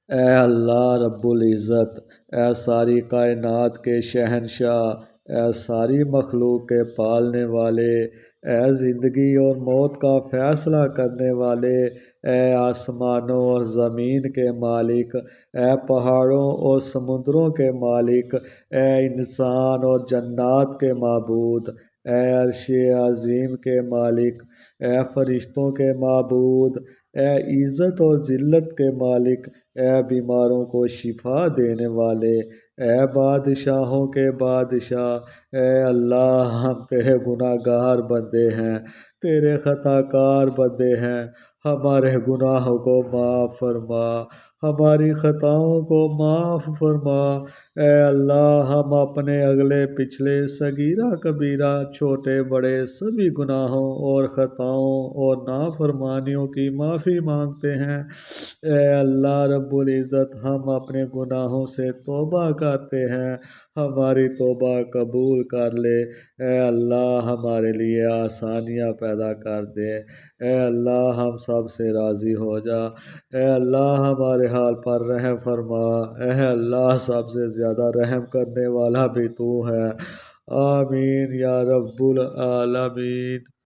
اے اللہ رب العزت، اے ساری کائنات کے شہنشاہ، اے ساری مخلوق کے پالنے والے، اے زندگی اور موت کا فیصلہ کرنے والے، اے آسمانوں اور زمین کے مالک، اے پہاڑوں اور سمندروں کے مالک، اے انسان اور جنات کے معبود، اے عرش عظیم کے مالک، اے فرشتوں کے معبود، اے عزت اور ذلت کے مالک، اے بیماروں کو شفا دینے والے، اے بادشاہوں کے بادشاہ، اے اللہ ہم تیرے گناہ گار بندے ہیں، تیرے خطا کار بندے ہیں، ہمارے گناہوں کو معاف فرما، ہماری خطاؤں کو معاف فرما۔ اے اللہ ہم اپنے اگلے پچھلے صغیرہ کبیرہ چھوٹے بڑے سبھی گناہوں اور خطاؤں اور نافرمانیوں کی معافی مانگتے ہیں۔ اے اللہ رب العزت ہم اپنے گناہوں سے توبہ کرتے ہیں، ہماری توبہ قبول کر لے۔ اے اللہ ہمارے لیے آسانیاں پیدا کر دے۔ اے اللہ ہم سب سے راضی ہو جا۔ اے اللہ ہمارے حال پر رحم فرما۔ اے اللہ سب سے زیادہ رحم کرنے والا بھی تو ہے۔ آمین یا رب العالمین۔